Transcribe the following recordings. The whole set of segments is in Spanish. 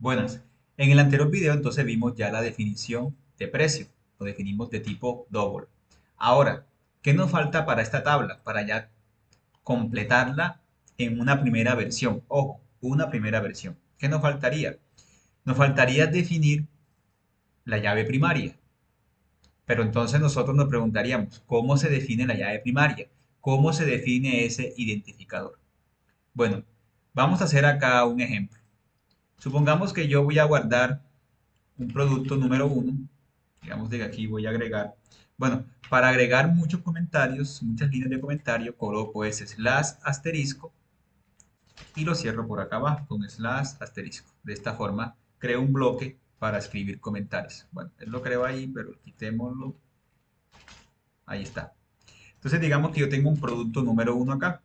Buenas. En el anterior video entonces vimos ya la definición de precio. Lo definimos de tipo double. Ahora, ¿qué nos falta para esta tabla? Para ya completarla en una primera versión. Ojo, una primera versión. ¿Qué nos faltaría? Nos faltaría definir la llave primaria. Pero entonces nosotros nos preguntaríamos, ¿cómo se define la llave primaria? ¿Cómo se define ese identificador? Bueno, vamos a hacer acá un ejemplo. Supongamos que yo voy a guardar un producto número uno, digamos de que aquí voy a agregar, bueno, para agregar muchos comentarios, muchas líneas de comentario, coloco ese slash asterisco y lo cierro por acá abajo con slash asterisco. De esta forma creo un bloque para escribir comentarios. Bueno, él lo creo ahí, pero quitémoslo. Ahí está. Entonces digamos que yo tengo un producto número uno acá.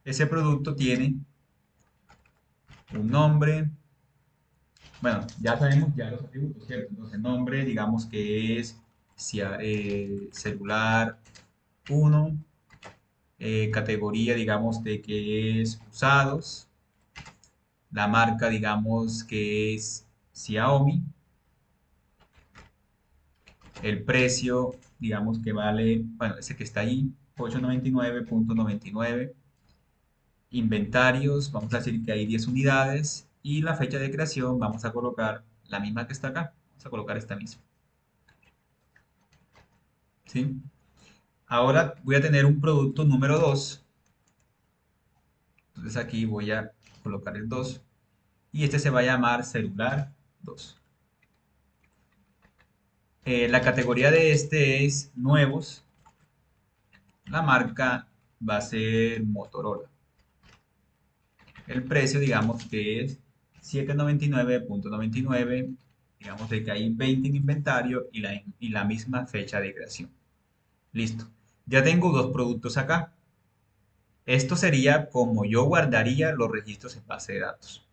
Ese producto tiene un nombre. Bueno, ya sabemos ya los atributos, ¿cierto? Entonces, nombre, digamos que es celular uno, categoría, digamos, de que es usados, la marca, digamos, que es Xiaomi, el precio, digamos que vale, bueno, ese que está ahí, 899.99, inventarios, vamos a decir que hay 10 unidades, y la fecha de creación, vamos a colocar la misma que está acá, vamos a colocar esta misma, ¿sí? Ahora voy a tener un producto número 2. Entonces aquí voy a colocar el 2. Y este se va a llamar celular 2. La categoría de este es nuevos. La marca va a ser Motorola. El precio, digamos que es 799.99. Digamos de que hay 20 en inventario y la misma fecha de creación. Listo. Ya tengo dos productos acá. Esto sería como yo guardaría los registros en base de datos.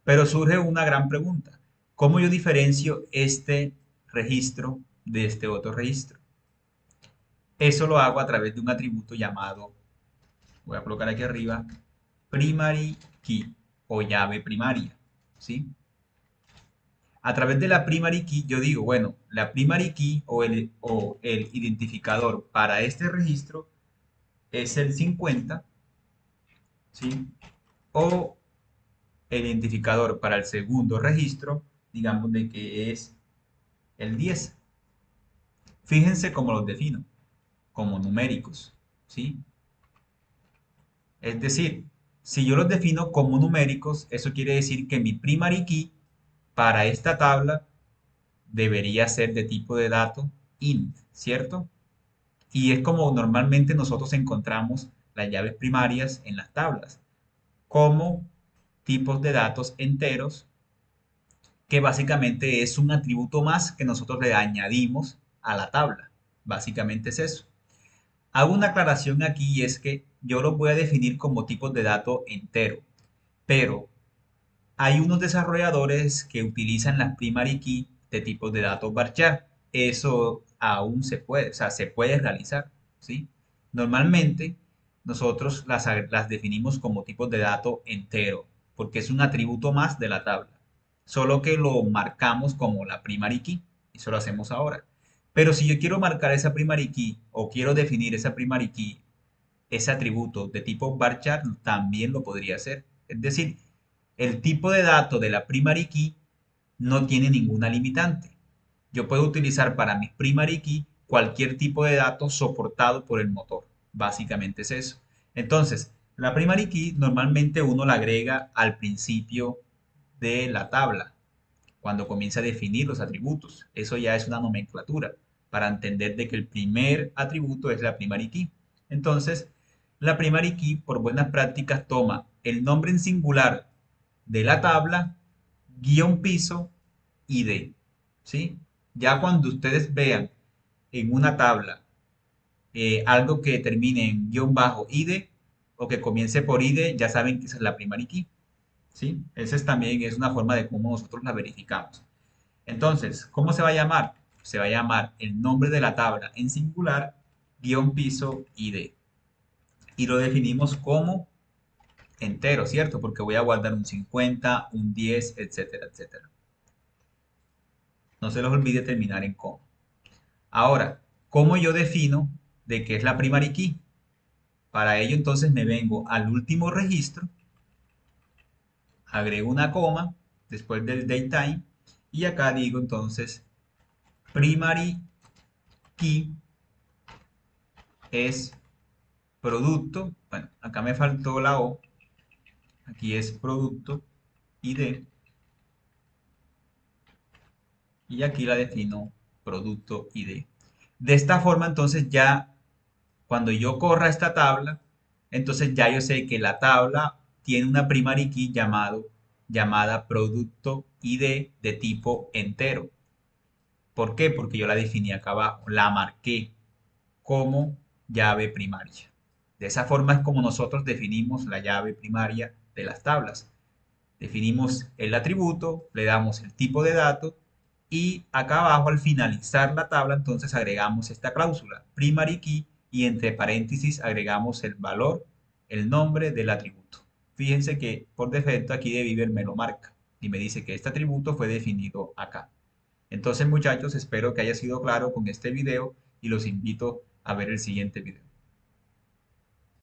Pero surge una gran pregunta. ¿Cómo yo diferencio este registro de este otro registro? Eso lo hago a través de un atributo llamado, voy a colocar aquí arriba, primary key o llave primaria. ¿Sí? A través de la primary key yo digo, bueno, la primary key o el identificador para este registro es el 50, ¿sí? O el identificador para el segundo registro, digamos de que es el 10. Fíjense cómo los defino, como numéricos, ¿sí? Es decir, si yo los defino como numéricos, eso quiere decir que mi primary key para esta tabla debería ser de tipo de dato int, ¿cierto? Y es como normalmente nosotros encontramos las llaves primarias en las tablas, como tipos de datos enteros, que básicamente es un atributo más que nosotros le añadimos a la tabla. Básicamente es eso. Hago una aclaración aquí y es que yo los voy a definir como tipos de dato entero, pero hay unos desarrolladores que utilizan las primary key de tipos de datos varchar. Eso aún se puede, o sea, se puede realizar, ¿sí? Normalmente nosotros las definimos como tipos de dato entero, porque es un atributo más de la tabla. Solo que lo marcamos como la primary key, y eso lo hacemos ahora. Pero si yo quiero marcar esa primary key o quiero definir esa primary key, ese atributo de tipo varchar, también lo podría hacer. Es decir, el tipo de dato de la primary key no tiene ninguna limitante. Yo puedo utilizar para mi primary key cualquier tipo de dato soportado por el motor. Básicamente es eso. Entonces, la primary key normalmente uno la agrega al principio de la tabla, cuando comienza a definir los atributos. Eso ya es una nomenclatura para entender de que el primer atributo es la primary key. Entonces, la primary key, por buenas prácticas, toma el nombre en singular de la tabla, guión piso, ID. ¿Sí? Ya cuando ustedes vean en una tabla algo que termine en guión bajo ID o que comience por ID, ya saben que esa es la primary key. ¿Sí? Esa también es una forma de cómo nosotros la verificamos. Entonces, ¿cómo se va a llamar? Se va a llamar el nombre de la tabla en singular, guión piso ID. Y lo definimos como entero, ¿cierto? Porque voy a guardar un 50, un 10, etcétera, etcétera. No se les olvide terminar en coma. Ahora, ¿cómo yo defino de qué es la primary key? Para ello entonces me vengo al último registro, agrego una coma después del datetime y acá digo entonces primary key es producto, bueno, acá me faltó la O, aquí es producto ID y aquí la defino producto ID. De esta forma entonces ya cuando yo corra esta tabla, entonces ya yo sé que la tabla tiene una primary key llamada producto ID de tipo entero. ¿Por qué? Porque yo la definí acá abajo, la marqué como llave primaria. De esa forma es como nosotros definimos la llave primaria de las tablas. Definimos el atributo, le damos el tipo de dato y acá abajo al finalizar la tabla entonces agregamos esta cláusula, primary key, y entre paréntesis agregamos el valor, el nombre del atributo. Fíjense que por defecto aquí de Beaver me lo marca y me dice que este atributo fue definido acá. Entonces muchachos, espero que haya sido claro con este video y los invito a ver el siguiente video.